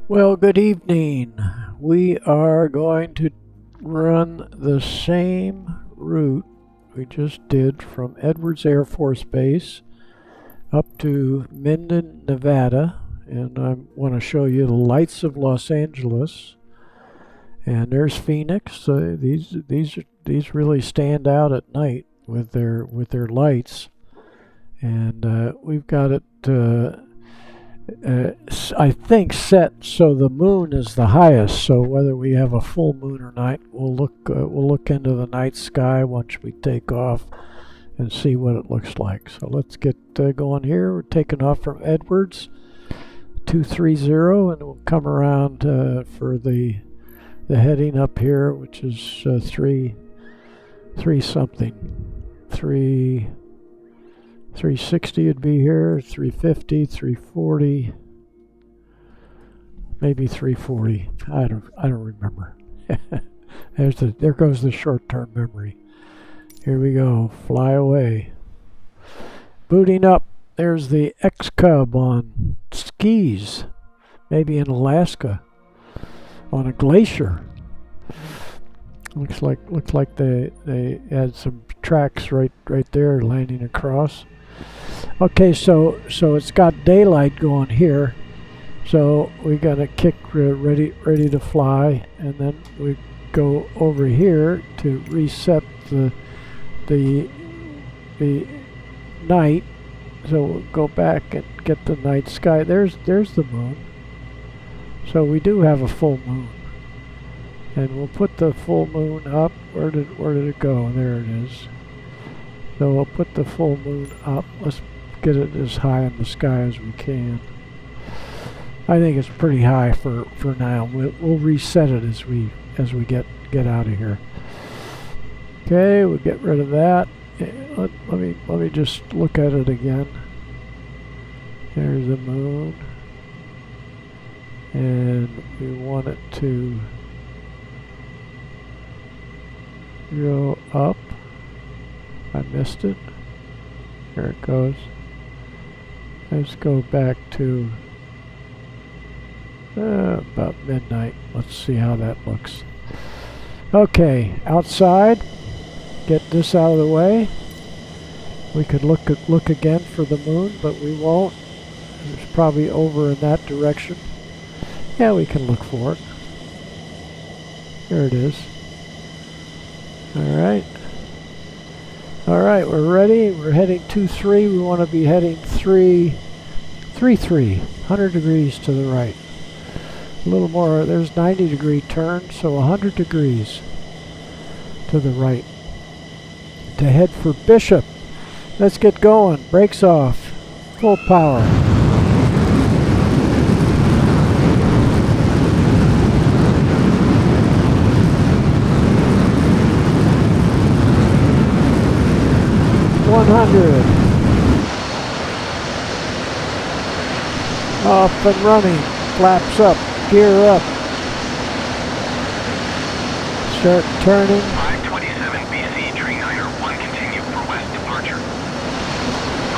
Well, good evening. We are going to run the same route we just did from Edwards Air Force Base up to Minden, Nevada. And I want to show you the lights of Los Angeles. And there's Phoenix. These really stand out at night with their lights. And we've got it I think set so the moon is the highest. So whether we have a full moon or not, we'll look into the night sky once we take off and see what it looks like. So let's get going here. We're taking off from Edwards 230, and we'll come around for the heading up here, which is 360 would be here, 350, 340, maybe 340. I don't remember. There goes the short-term memory. Here we go. Fly away. Booting up. There's the X-Cub on skis, maybe in Alaska, on a glacier. Looks like they had some tracks right there landing across. Okay, so it's got daylight going here, so we got a kick ready to fly, and then we go over here to reset the night. So we'll go back and get the night sky. There's the moon. So we do have a full moon, and we'll put the full moon up. Where did it go? There it is. So we'll put the full moon up. Let's get it as high in the sky as we can. I think it's pretty high for now. We'll reset it as we get out of here. Okay, we'll get rid of that. Let me just look at it again. There's the moon, and we want it to go up. I missed it. Here it goes. Let's go back to about midnight. Let's see how that looks. Okay, outside. Get this out of the way. We could look again for the moon, but we won't. It's probably over in that direction. Yeah, we can look for it. There it is. All right, we're ready. We're heading 23. We want to be heading 33, 100 degrees to the right. A little more. There's 90-degree turn, so 100 degrees to the right. To head for Bishop. Let's get going. Brakes off. Full power. Off and running. Flaps up. Gear up. Start turning. 527 BC, Tree 901, continue for west departure.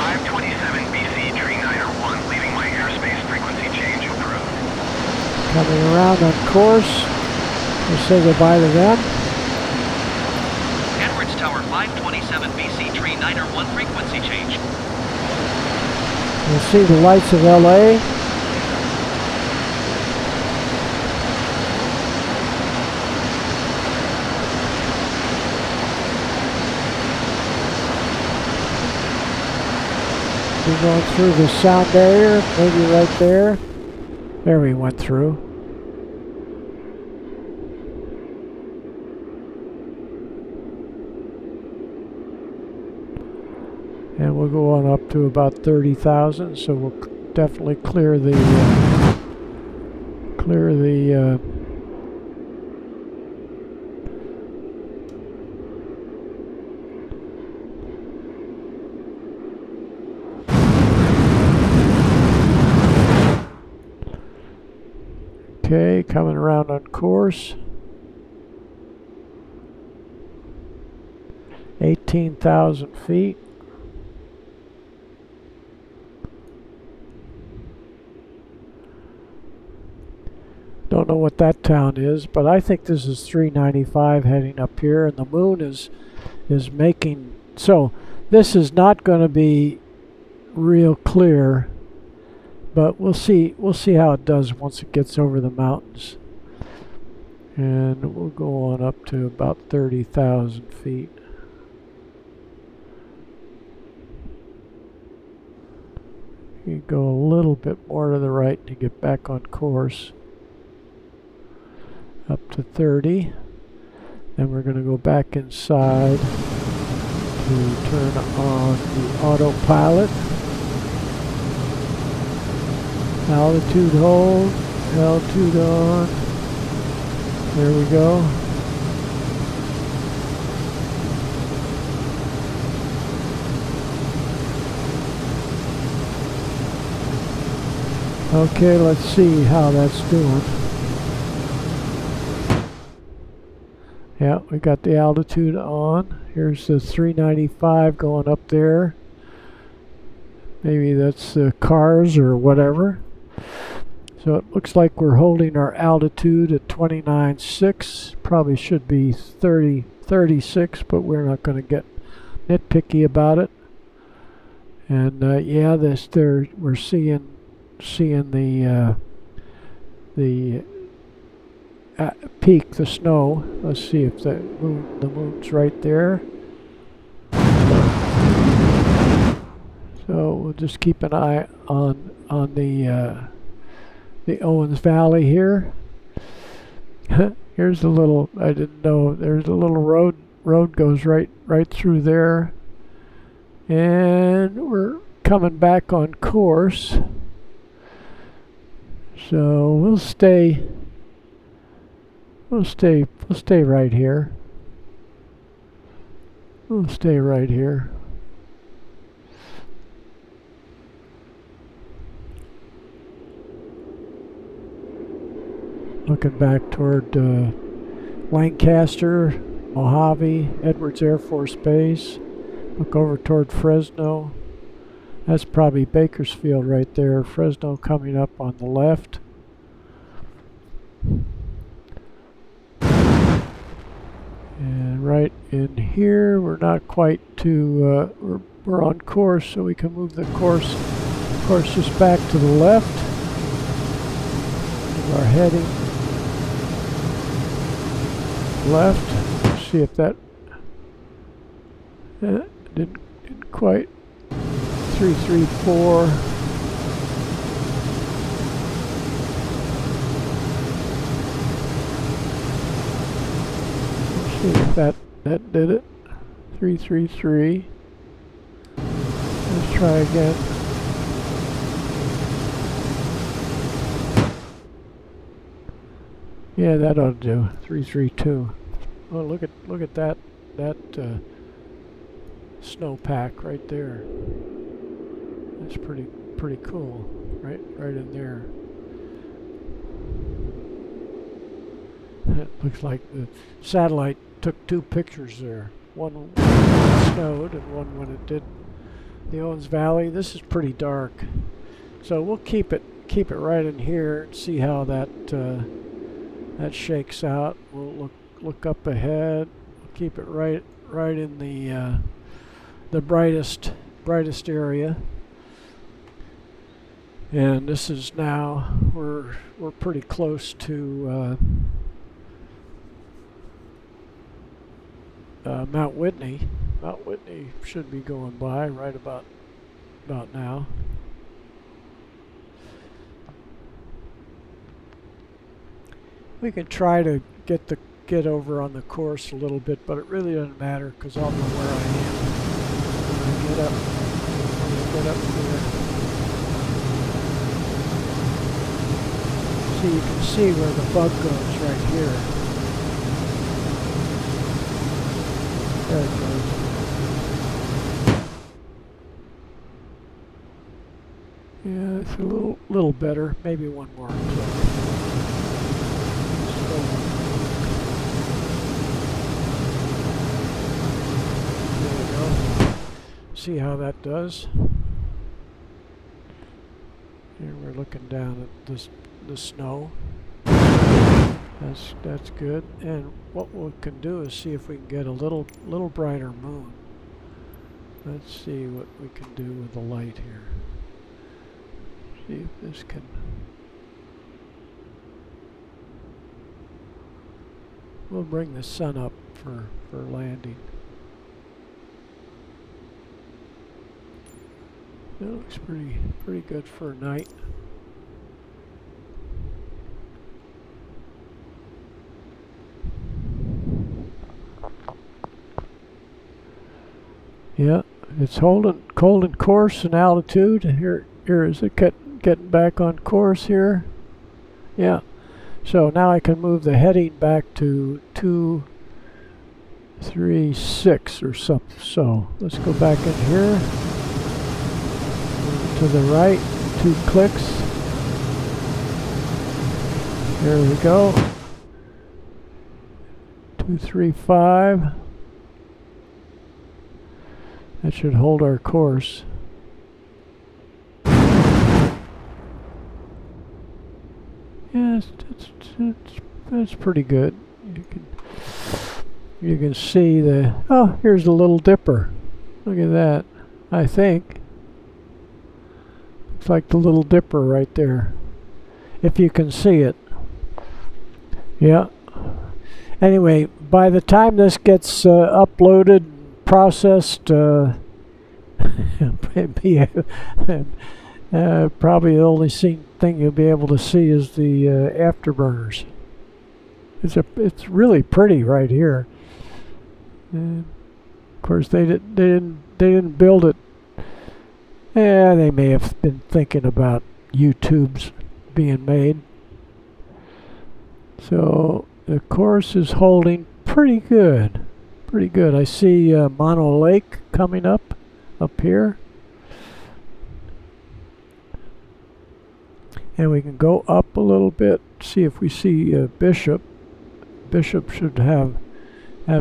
527 BC, Tree 901, leaving my airspace, frequency change approved. Coming around on course. We'll say goodbye to them. Edwards Tower 527 BC, Tree 901, frequency change. We'll see the lights of LA. We're going through the sound barrier, maybe right there. There we went through. And we'll go on up to about 30,000, so we'll definitely clear the Okay, coming around on course. 18,000 feet. Don't know what that town is, but I think this is 395 heading up here, and the moon is making, so this is not going to be real clear, but we'll see how it does once it gets over the mountains. And we'll go on up to about 30,000 feet. You go a little bit more to the right to get back on course. Up to 30. Then we're going to go back inside to turn on the autopilot. Altitude hold, altitude on. There we go. Okay, let's see how that's doing. Yeah, we got the altitude on. Here's the 395 going up there. Maybe that's the cars or whatever. So it looks like we're holding our altitude at 29.6. Probably should be 36, but we're not going to get nitpicky about it. And yeah, we're seeing the peak, the snow. Let's see if the moon's right there. So we'll just keep an eye on the Owens Valley here. Here's a little, I didn't know, there's a little road goes right through there. And we're coming back on course. So we'll stay right here. We'll stay right here. Looking back toward Lancaster, Mojave, Edwards Air Force Base. Look over toward Fresno. That's probably Bakersfield right there. Fresno coming up on the left. And right in here, we're not quite to, we're on course, so we can move the course just back to the left of our heading. Left. Let's see if that didn't quite. 334. Let's see if that did it. 333. Let's try again. Yeah, that ought to do. 332. Oh, look at that snowpack right there. That's pretty cool. Right in there. It looks like the satellite took two pictures there. One when it snowed and one when it did the Owens Valley. This is pretty dark, so we'll keep it right in here and see how that shakes out. We'll look up ahead. We'll keep it right in the brightest area. And this is now we're pretty close to Mount Whitney. Mount Whitney should be going by right about now. We can try to get over on the course a little bit, but it really doesn't matter because I'll know where I am when I get up here. So you can see where the bug goes right here. There it goes. Yeah, it's a little better. Maybe one more click. There we go. See how that does. Here we're looking down at the snow. That's good. And what we can do is see if we can get a little brighter moon. Let's see what we can do with the light here. See if this can. We'll bring the sun up for landing. It looks pretty good for a night. Yeah, it's holding course and altitude. Here is it getting back on course here. Yeah. So now I can move the heading back to 236 or something. So let's go back in here. To the right, 2 clicks. There we go. 235. That should hold our course. Yeah, it's pretty good. You can see the, oh, here's the Little Dipper. Look at that. I think it's like the Little Dipper right there, if you can see it. Yeah. Anyway, by the time this gets uploaded, processed, probably the only thing you'll be able to see is the afterburners. It's really pretty right here. And of course, they didn't build it. Yeah, they may have been thinking about YouTube's being made. So the course is holding pretty good. Pretty good. I see Mono Lake coming up here. And we can go up a little bit, see if we see Bishop. Bishop should have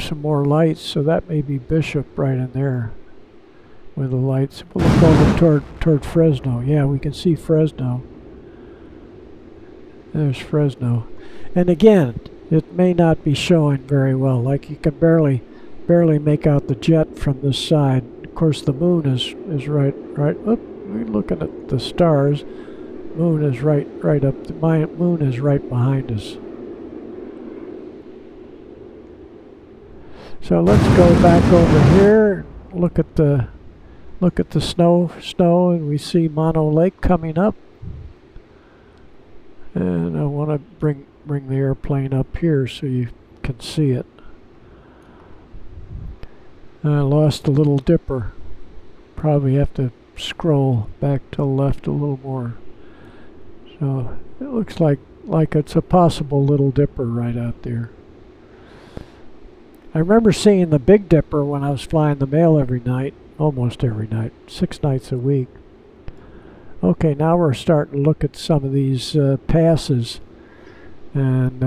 some more lights, so that may be Bishop right in there with the lights. We'll look over toward Fresno. Yeah, we can see Fresno. There's Fresno. And again, it may not be showing very well. Like you can barely make out the jet from this side. Of course, the moon is right. Oop, we're looking at the stars. Moon is right up. My moon is right behind us. So let's go back over here. Look at the snow, and we see Mono Lake coming up. And I want to bring the airplane up here so you can see it. I lost the Little Dipper. Probably have to scroll back to the left a little more. So it looks like it's a possible Little Dipper right out there. I remember seeing the Big Dipper when I was flying the mail every night, almost every night, 6 nights a week. Okay, now we're starting to look at some of these passes, and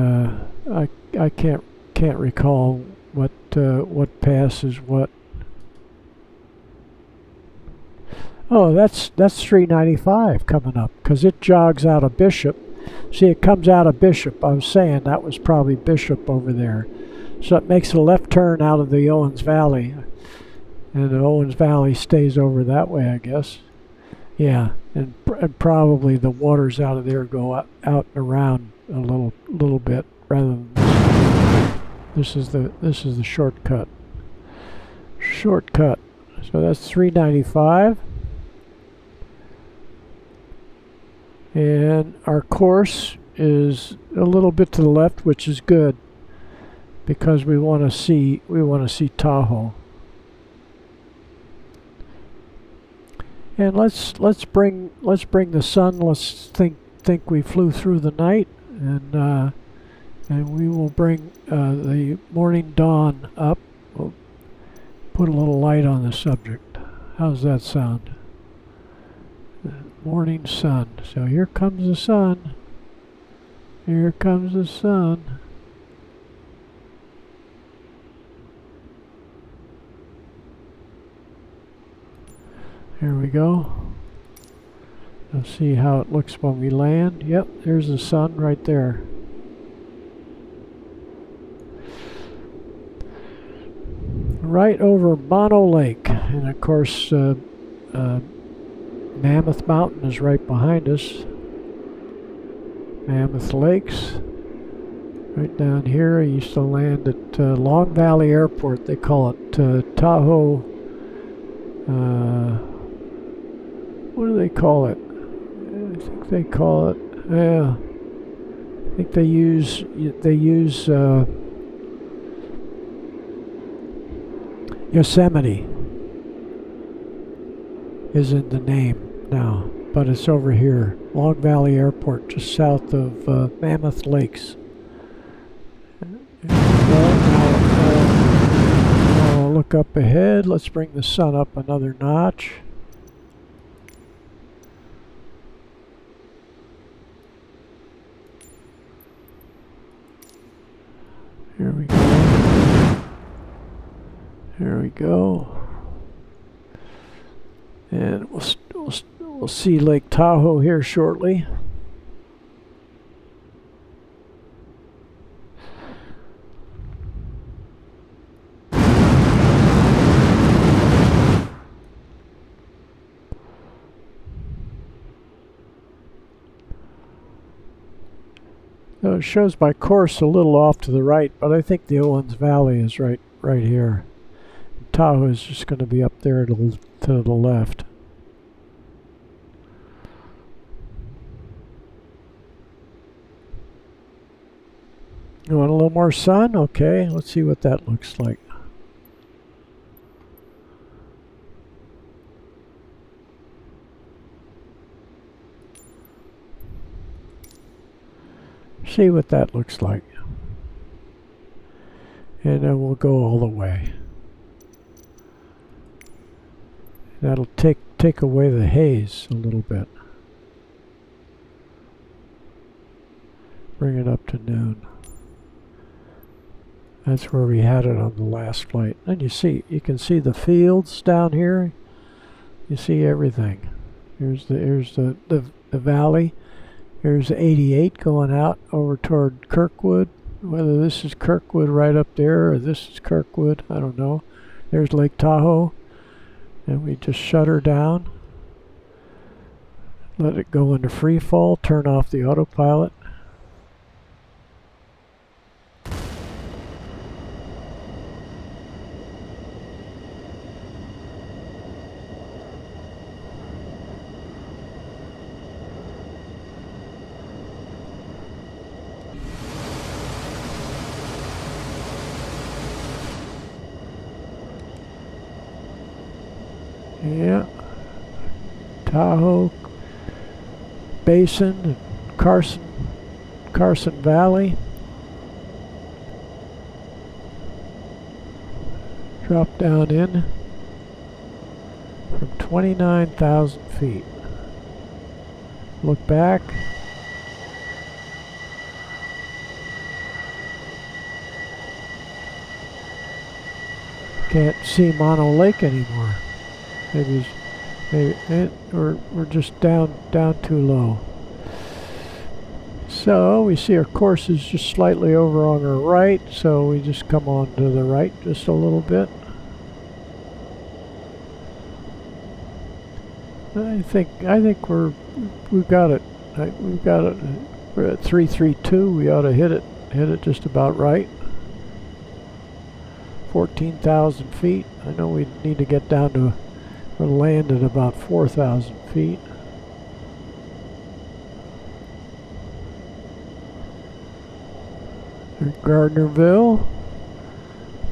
I can't recall what pass is what. Oh, that's 395 coming up, because it jogs out of Bishop. See, it comes out of Bishop. I was saying that was probably Bishop over there. So it makes a left turn out of the Owens Valley. And the Owens Valley stays over that way, I guess. Yeah, and probably the waters out of there go out and around a little bit rather than this is the shortcut. Shortcut. So that's 395. And our course is a little bit to the left, which is good, because we want to see Tahoe. And let's bring the sun. Let's think we flew through the night, and we will bring the morning dawn up. We'll put a little light on the subject. How's that sound? Morning sun. So here comes the sun. Here comes the sun. Here we go. Let's see how it looks when we land. Yep, there's the sun right there. right over Mono Lake, and of course Mammoth Mountain is right behind us. Mammoth Lakes. Right down here, I used to land at Long Valley Airport. They call it Tahoe. What do they call it? I think they call it. Yeah, I think they use Yosemite is in the name now, but it's over here, Long Valley Airport, just south of Mammoth Lakes. Now look up ahead. Let's bring the sun up another notch. Here we go. Here we go. And we'll see Lake Tahoe here shortly. So it shows my course a little off to the right, but I think the Owens Valley is right here. Tahoe is just going to be up there to the left. You want a little more sun? Okay, let's see what that looks like. See what that looks like. And then we'll go all the way. That'll take away the haze a little bit. Bring it up to noon. That's where we had it on the last flight. And you can see the fields down here. You see everything. Here's the valley. Here's 88 going out over toward Kirkwood. Whether this is Kirkwood right up there or this is Kirkwood, I don't know. There's Lake Tahoe. And we just shut her down. Let it go into free fall. Turn off the autopilot. Yeah, Tahoe Basin and Carson Valley. Drop down in from 29,000 feet. Look back. Can't see Mono Lake anymore. Maybe we're just down too low. So we see our course is just slightly over on our right, so we just come on to the right just a little bit. I think we've got it. We've got it. We're at 332. We ought to hit it just about right. 14,000 feet. I know we need to get down to. We'll land at about 4,000 feet. There's Gardnerville,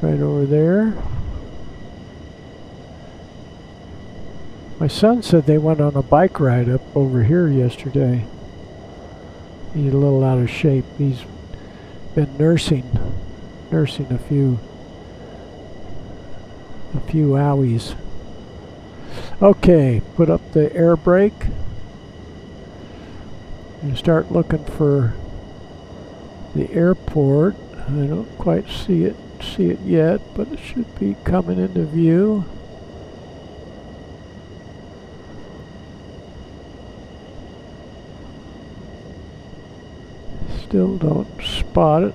right over there. My son said they went on a bike ride up over here yesterday. He's a little out of shape. He's been nursing a few owies. Okay, put up the air brake and start looking for the airport. I don't quite see it yet, but it should be coming into view. Still don't spot it.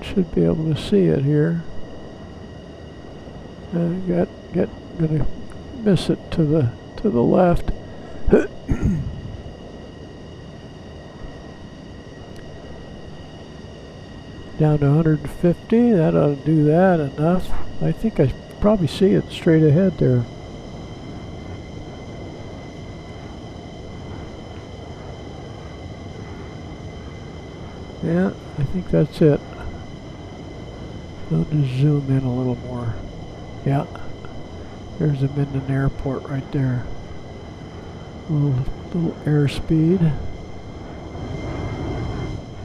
Should be able to see it here. Gonna miss it to the left. Down to 150. That ought to do that enough. I think I probably see it straight ahead there. Yeah, I think that's it. I'll just zoom in a little more. Yeah, there's the Minden Airport right there. Little airspeed.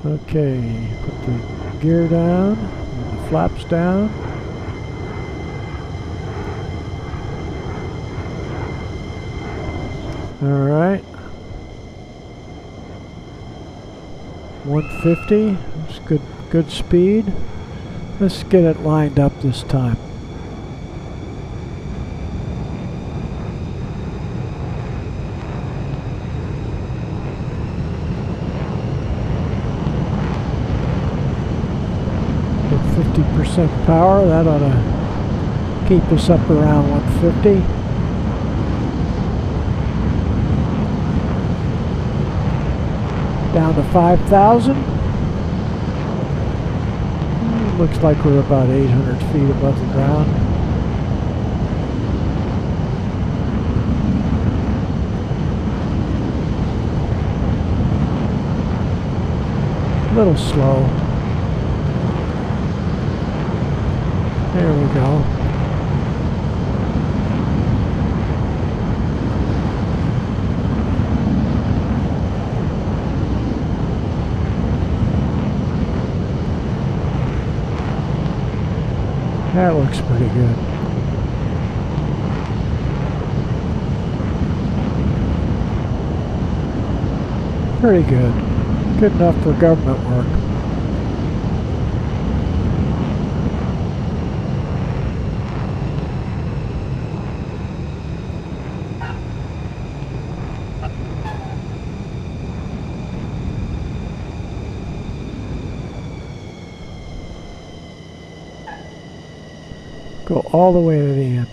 Okay, put the gear down, and the flaps down. All right. 150. That's good speed. Let's get it lined up this time. At 50% power, that ought to keep us up around 150. Down to 5,000. Looks like we're about 800 feet above the ground. A little slow. There we go. That looks pretty good. Pretty good. Good enough for government work. Go all the way to the end.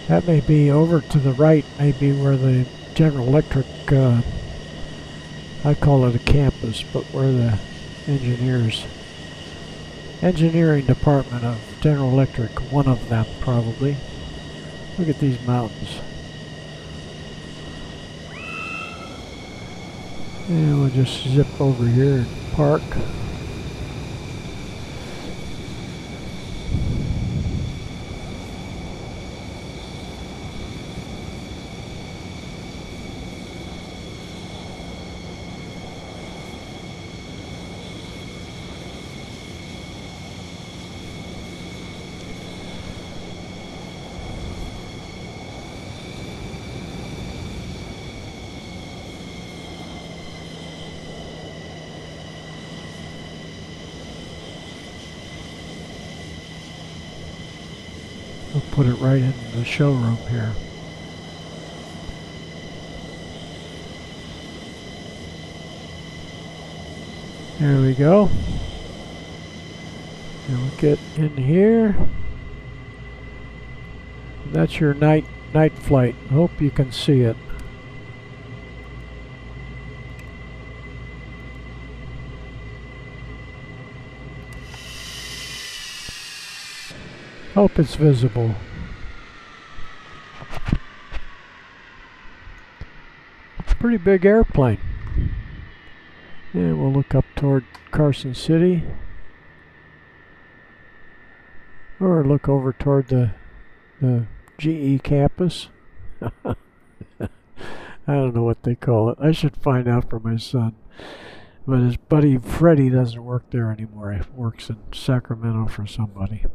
That may be over to the right, maybe where the General Electric, I call it a campus, but where the engineering department of General Electric, one of them probably. Look at these mountains. And we'll just zip over here and park. We'll put it right in the showroom here. There we go. And we'll get in here. That's your night flight. Hope you can see it. Hope it's visible. Pretty big airplane. And we'll look up toward Carson City. Or look over toward the GE campus. I don't know what they call it. I should find out for my son. But his buddy Freddie doesn't work there anymore. He works in Sacramento for somebody.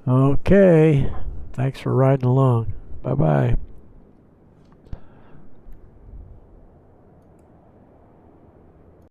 Okay. Thanks for riding along. Bye-bye.